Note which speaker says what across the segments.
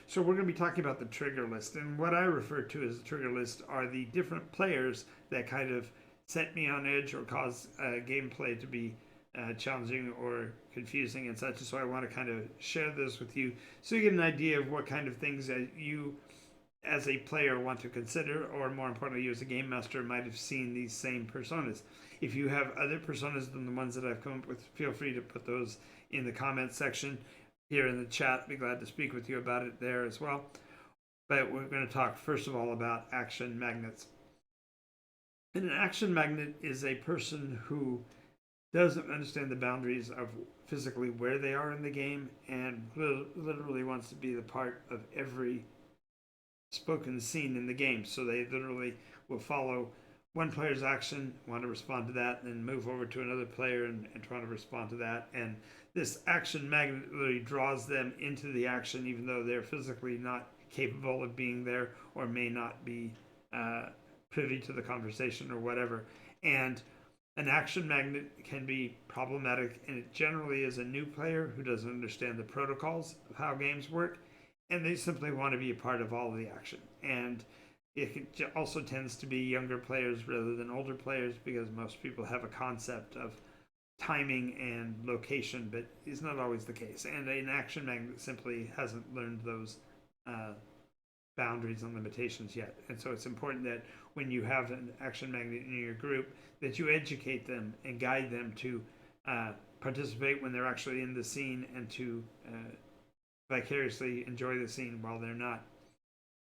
Speaker 1: So we're going to be talking about the trigger list, and what I refer to as the trigger list are the different players that kind of set me on edge or cause gameplay to be challenging or confusing and such. So I want to kind of share this with you so you get an idea of what kind of things that you as a player want to consider, or more importantly, you as a game master might have seen these same personas. If you have other personas than the ones that I've come up with, feel free to put those in the comments section here in the chat. Be glad to speak with you about it there as well. But we're going to talk first of all about action magnets. And an action magnet is a person who doesn't understand the boundaries of physically where they are in the game and literally wants to be the part of every spoken scene in the game. So they literally will follow one player's action, want to respond to that, and then move over to another player and try to respond to that. And this action magnet literally draws them into the action, even though they're physically not capable of being there or may not be privy to the conversation or whatever. And an action magnet can be problematic, and it generally is a new player who doesn't understand the protocols of how games work, and they simply want to be a part of all of the action. And it also tends to be younger players rather than older players because most people have a concept of timing and location, but it's not always the case. And an action magnet simply hasn't learned those boundaries and limitations yet. And so it's important that when you have an action magnet in your group, that you educate them and guide them to participate when they're actually in the scene and to vicariously enjoy the scene while they're not.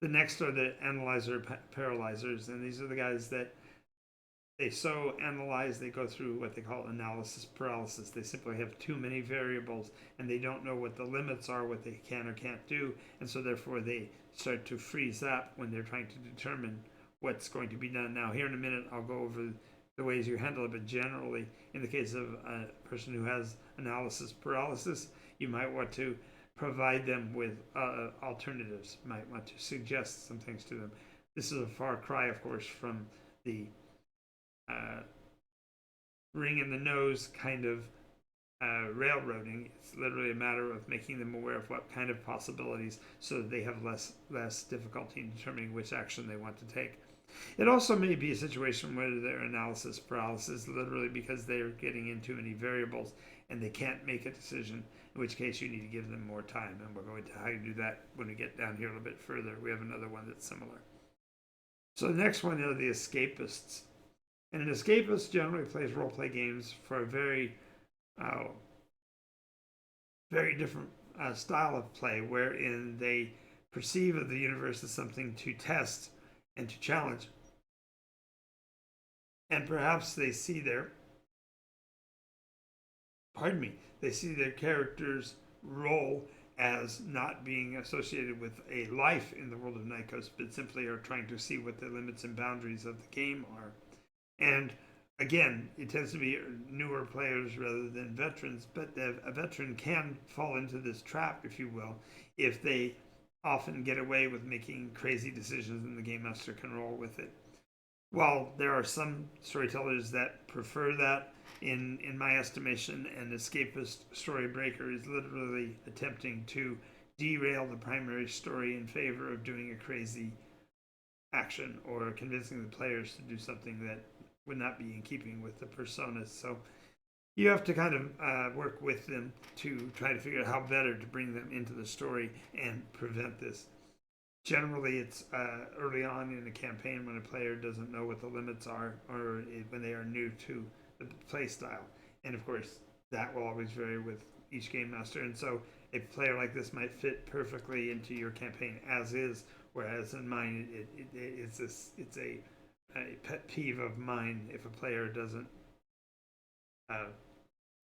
Speaker 1: The next are the analyzer paralyzers, and these are the guys that they so analyze, they go through what they call analysis paralysis. They simply have too many variables and they don't know what the limits are, what they can or can't do, and so therefore they start to freeze up when they're trying to determine what's going to be done. Now, here in a minute, I'll go over the ways you handle it, but generally, in the case of a person who has analysis paralysis, you might want to provide them with alternatives, might want to suggest some things to them. This is a far cry, of course, from the ring in the nose kind of railroading. It's literally a matter of making them aware of what kind of possibilities so that they have less difficulty in determining which action they want to take. It also may be a situation where their analysis paralysis literally because they're getting in too many variables and they can't make a decision, in which case you need to give them more time. And we'll go into how you do that when we get down here a little bit further. We have another one that's similar. So the next one are the escapists. And an escapist generally plays role-play games for a very different style of play, wherein they perceive of the universe as something to test and to challenge. And perhaps they see they see their character's role as not being associated with a life in the world of Nikos, but simply are trying to see what the limits and boundaries of the game are. And again, it tends to be newer players rather than veterans, but a veteran can fall into this trap, if you will, if they often get away with making crazy decisions and the game master can roll with it. While there are some storytellers that prefer that, in my estimation, an escapist story breaker is literally attempting to derail the primary story in favor of doing a crazy action or convincing the players to do something that would not be in keeping with the personas. So you have to kind of work with them to try to figure out how better to bring them into the story and prevent this. Generally, it's early on in a campaign when a player doesn't know what the limits are or when they are new to the play style. And of course, that will always vary with each game master. And so a player like this might fit perfectly into your campaign as is, whereas in mine, it's a pet peeve of mine if a player doesn't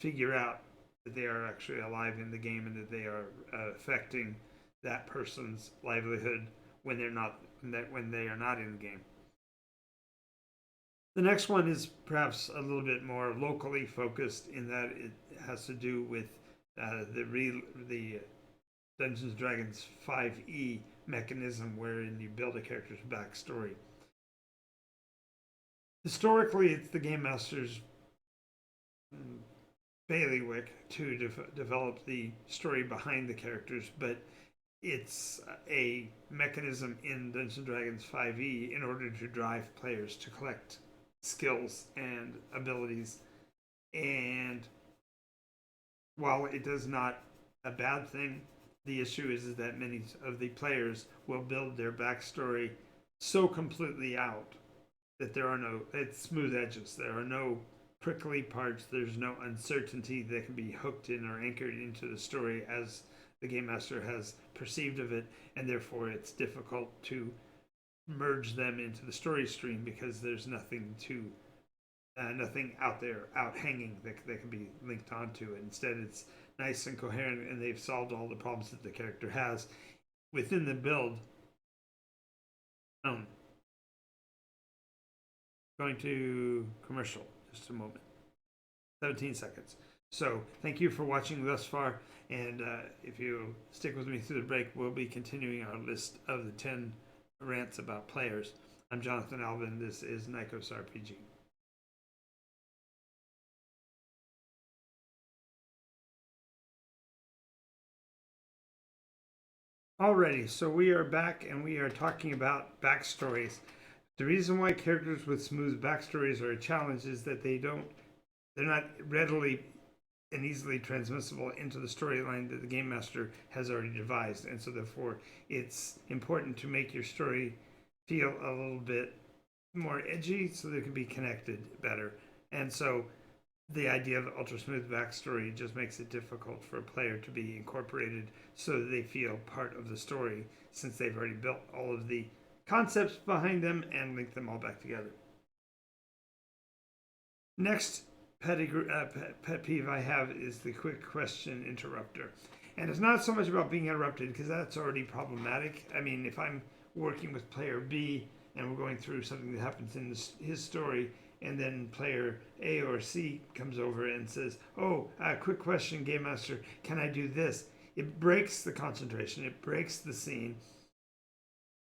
Speaker 1: figure out that they are actually alive in the game and that they are affecting that person's livelihood when they're not when they are not in the game. The next one is perhaps a little bit more locally focused in that it has to do with the Dungeons and Dragons 5e mechanism wherein you build a character's backstory. Historically, it's the game master's bailiwick to develop the story behind the characters, but it's a mechanism in Dungeons and Dragons 5e in order to drive players to collect skills and abilities. And while it is not a bad thing, the issue is that many of the players will build their backstory so completely out that there are no it's smooth edges. There are no prickly parts. There's no uncertainty that can be hooked in or anchored into the story as the game master has perceived of it, and therefore it's difficult to merge them into the story stream because there's nothing out there out hanging that can be linked onto it. Instead, it's nice and coherent, and they've solved all the problems that the character has within the build. Um, Going to commercial, just a moment. 17 seconds. So thank you for watching thus far, and if you stick with me through the break, we'll be continuing our list of the 10 rants about players. I'm Jonathan Alvin. This is NycosRPG. Alrighty, so we are back and we are talking about backstories. The reason why characters with smooth backstories are a challenge is that they're not readily and easily transmissible into the storyline that the game master has already devised, and so therefore it's important to make your story feel a little bit more edgy so they can be connected better. And so the idea of ultra smooth backstory just makes it difficult for a player to be incorporated so that they feel part of the story, since they've already built all of the concepts behind them and linked them all back together. Next pet peeve I have is the quick question interrupter. And it's not so much about being interrupted, because that's already problematic. I mean, if I'm working with player B and we're going through something that happens in his story, and then player A or C comes over and says, "Oh, quick question, Game Master, can I do this?" It breaks the concentration, it breaks the scene,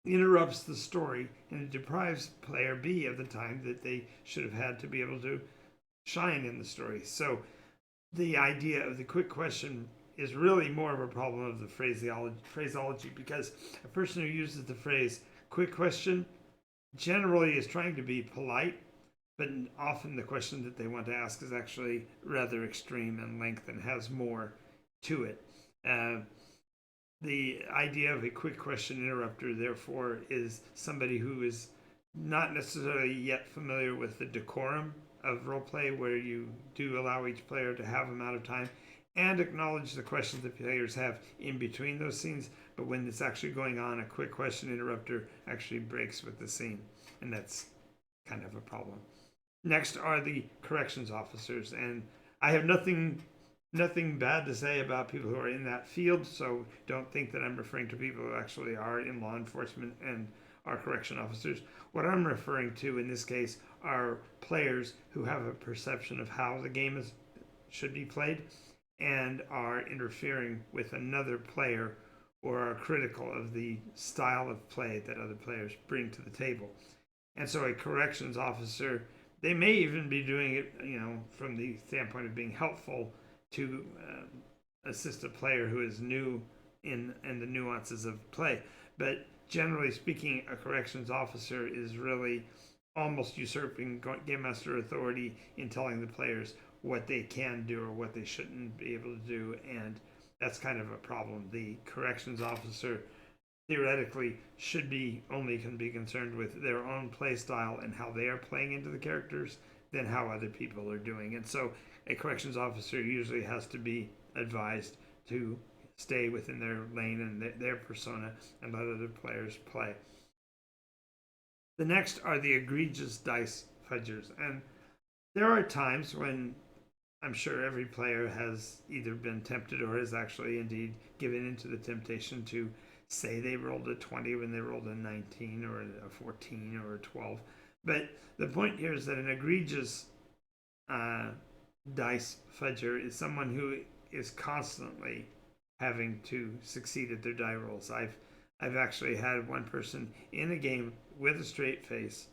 Speaker 1: interrupts the story, and it deprives player B of the time that they should have had to be able to shine in the story. So the idea of the quick question is really more of a problem of the phraseology, because a person who uses the phrase quick question generally is trying to be polite, but often the question that they want to ask is actually rather extreme in length and has more to it. The idea of a quick question interrupter, therefore, is somebody who is not necessarily yet familiar with the decorum of roleplay, where you do allow each player to have amount of time and acknowledge the questions that players have in between those scenes. But when it's actually going on, a quick question interrupter actually breaks with the scene, and that's kind of a problem. Next are the corrections officers, and I have nothing bad to say about people who are in that field, so don't think that I'm referring to people who actually are in law enforcement and are correction officers. What I'm referring to in this case are players who have a perception of how the game should be played and are interfering with another player, or are critical of the style of play that other players bring to the table. And so a corrections officer, they may even be doing it, from the standpoint of being helpful to assist a player who is new in the nuances of play. But generally speaking, a corrections officer is really almost usurping game master authority in telling the players what they can do or what they shouldn't be able to do, and that's kind of a problem. The corrections officer theoretically should be only can be concerned with their own play style and how they are playing into the characters than how other people are doing. And so a corrections officer usually has to be advised to stay within their lane and their persona and let other players play. The next are the egregious dice fudgers. And there are times when I'm sure every player has either been tempted or has actually indeed given into the temptation to say they rolled a 20 when they rolled a 19 or a 14 or a 12. But the point here is that an egregious dice fudger is someone who is constantly having to succeed at their die rolls. I've actually had one person in a game with a straight face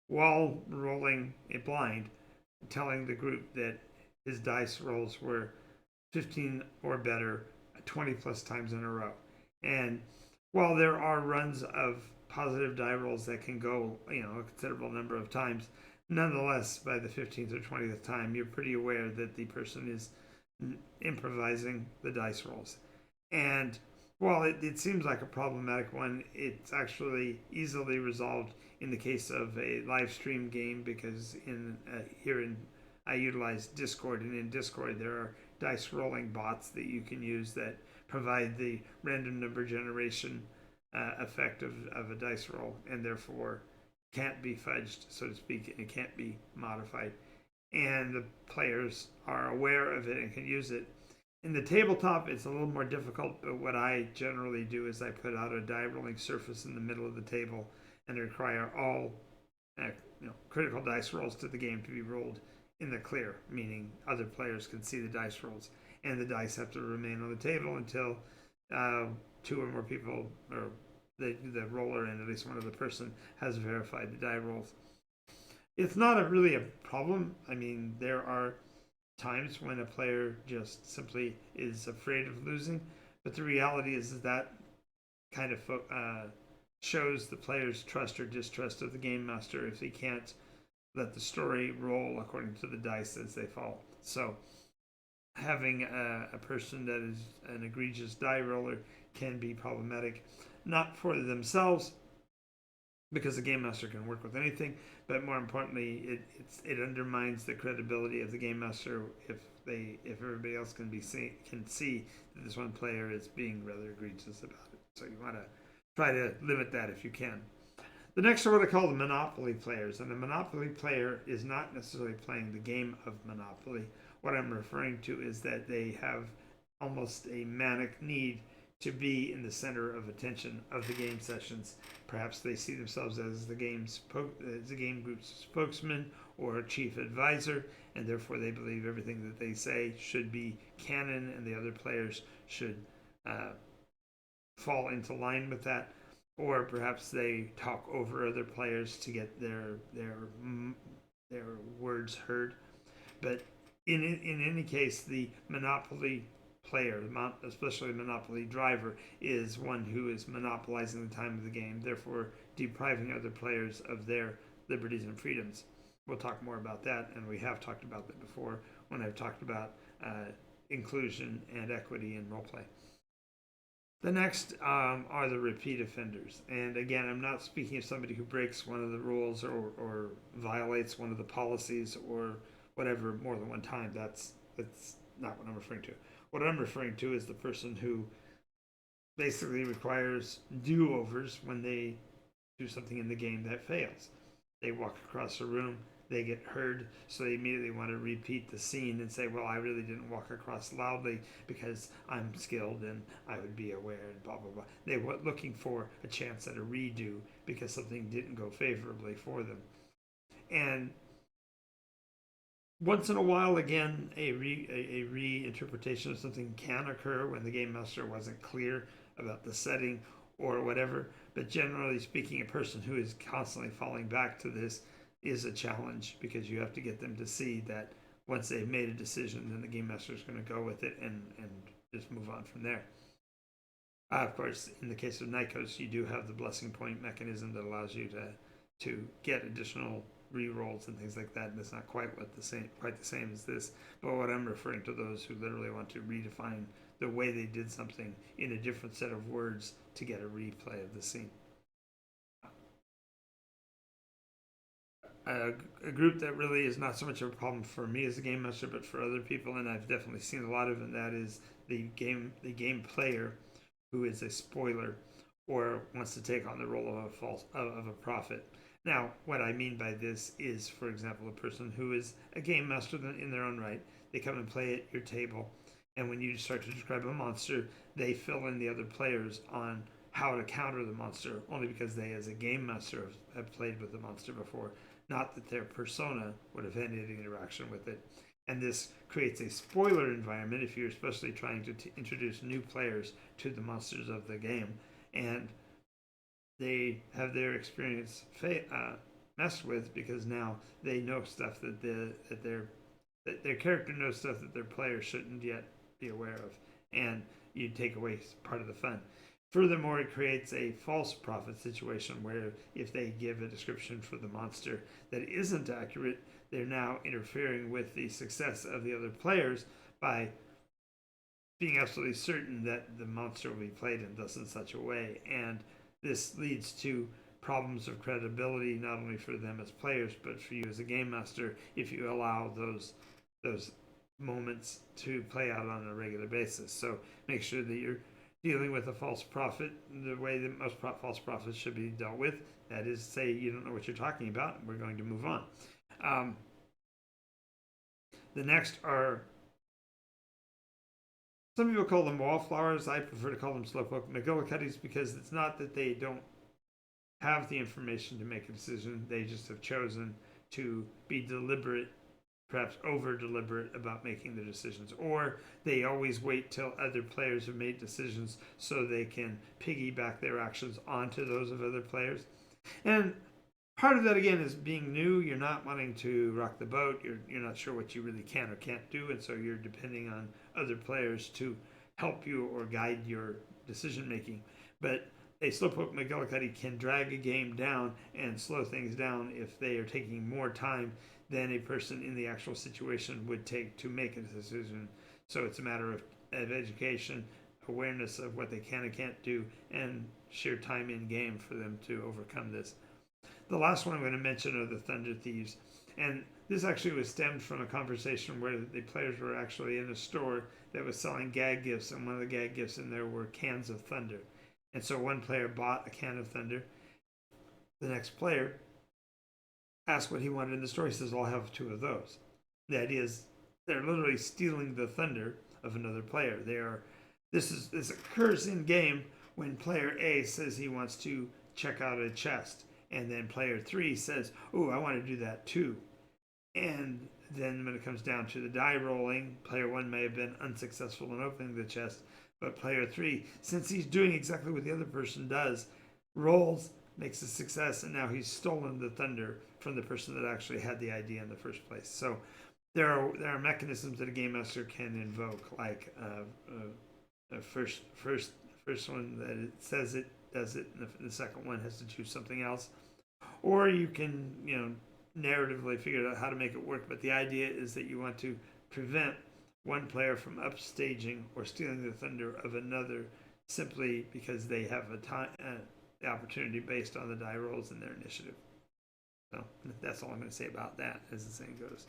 Speaker 1: while rolling a blind telling the group that his dice rolls were 15 or better 20 plus times in a row. And while there are runs of positive die rolls that can go, a considerable number of times, nonetheless, by the 15th or 20th time, you're pretty aware that the person is improvising the dice rolls. And while it seems like a problematic one, it's actually easily resolved in the case of a live stream game because here in I utilize Discord, and in Discord there are dice rolling bots that you can use that provide the random number generation effect of a dice roll, and therefore can't be fudged, so to speak, and it can't be modified. And the players are aware of it and can use it. In the tabletop, it's a little more difficult, but what I generally do is I put out a die rolling surface in the middle of the table and require all critical dice rolls to the game to be rolled in the clear, meaning other players can see the dice rolls, and the dice have to remain on the table until two or more people, or the roller and at least one other person, has verified the die rolls. It's not really a problem. I mean, there are times when a player just simply is afraid of losing, but the reality is that kind of shows the player's trust or distrust of the game master if he can't let the story roll according to the dice as they fall. So having a person that is an egregious die roller can be problematic, not for themselves, because the game master can work with anything, but more importantly, it undermines the credibility of the game master if everybody else can see that this one player is being rather egregious about it. So you want to try to limit that if you can. The next are what I call the Monopoly players, and the Monopoly player is not necessarily playing the game of Monopoly. What I'm referring to is that they have almost a manic need to be in the center of attention of the game sessions. Perhaps they see themselves as the game group's spokesman or chief advisor, and therefore they believe everything that they say should be canon, and the other players should fall into line with that. Or perhaps they talk over other players to get their words heard. But in any case, the Monopoly player, especially the Monopoly driver, is one who is monopolizing the time of the game, therefore depriving other players of their liberties and freedoms. We'll talk more about that, and we have talked about that before when I've talked about inclusion and equity in roleplay. The next are the repeat offenders. And again, I'm not speaking of somebody who breaks one of the rules or violates one of the policies or whatever more than one time. That's not what I'm referring to. What I'm referring to is the person who basically requires do-overs when they do something in the game that fails. They walk across a room, they get heard, so they immediately want to repeat the scene and say, well, I really didn't walk across loudly because I'm skilled and I would be aware, and blah, blah, blah. They were looking for a chance at a redo because something didn't go favorably for them. And once in a while, again, a reinterpretation of something can occur when the game master wasn't clear about the setting or whatever. But generally speaking, a person who is constantly falling back to this is a challenge, because you have to get them to see that once they've made a decision, then the game master is going to go with it and just move on from there. Of course, in the case of Nycos, you do have the blessing point mechanism that allows you to get additional re-rolls and things like that, and it's not quite the same as this. But what I'm referring to, those who literally want to redefine the way they did something in a different set of words to get a replay of the scene. A group that really is not so much of a problem for me as a game master, but for other people, and I've definitely seen a lot of it, and that is the game player who is a spoiler or wants to take on the role of a prophet. Now, what I mean by this is, for example, a person who is a game master in their own right. They come and play at your table, and when you start to describe a monster, they fill in the other players on how to counter the monster, only because they, as a game master, have played with the monster before, not that their persona would have had any interaction with it. And this creates a spoiler environment if you're especially trying to introduce new players to the monsters of the game, and they have their experience messed with, because now they know stuff that their character knows stuff that their players shouldn't yet be aware of, and you take away part of the fun. Furthermore, it creates a false prophet situation where if they give a description for the monster that isn't accurate, they're now interfering with the success of the other players by being absolutely certain that the monster will be played in thus in such a way. And this leads to problems of credibility, not only for them as players, but for you as a game master if you allow those moments to play out on a regular basis. So make sure that you're dealing with a false prophet the way that most false prophets should be dealt with. That is, say you don't know what you're talking about, we're going to move on. The next are, some people call them wallflowers. I prefer to call them slowpoke McGillicuddies because it's not that they don't have the information to make a decision. They just have chosen to be deliberate, perhaps over deliberate about making the decisions, or they always wait till other players have made decisions so they can piggyback their actions onto those of other players. And part of that again is being new. You're not wanting to rock the boat. You're not sure what you really can or can't do, and so you're depending on other players to help you or guide your decision making. But a slowpoke McGillicuddy can drag a game down and slow things down if they are taking more time than a person in the actual situation would take to make a decision. So it's a matter of education, awareness of what they can and can't do, and sheer time in game for them to overcome this. The last one I'm going to mention are the Thunder Thieves. And this actually was stemmed from a conversation where the players were actually in a store that was selling gag gifts, and one of the gag gifts in there were cans of thunder. And so one player bought a can of thunder. The next player asked what he wanted in the store. He says, I'll have 2 of those. The idea is they're literally stealing the thunder of another player. This occurs in game when player A says he wants to check out a chest, and then player 3 says, oh, I want to do that too. And then when it comes down to the die rolling, player 1 may have been unsuccessful in opening the chest, but player 3, since he's doing exactly what the other person does, rolls, makes a success, and now he's stolen the thunder from the person that actually had the idea in the first place. So there are mechanisms that a game master can invoke, like first one that it says it does it, and the second one has to choose something else, or you can narratively figure out how to make it work. But the idea is that you want to prevent one player from upstaging or stealing the thunder of another simply because they have the opportunity based on the die rolls in their initiative. So that's all I'm going to say about that, as the saying goes.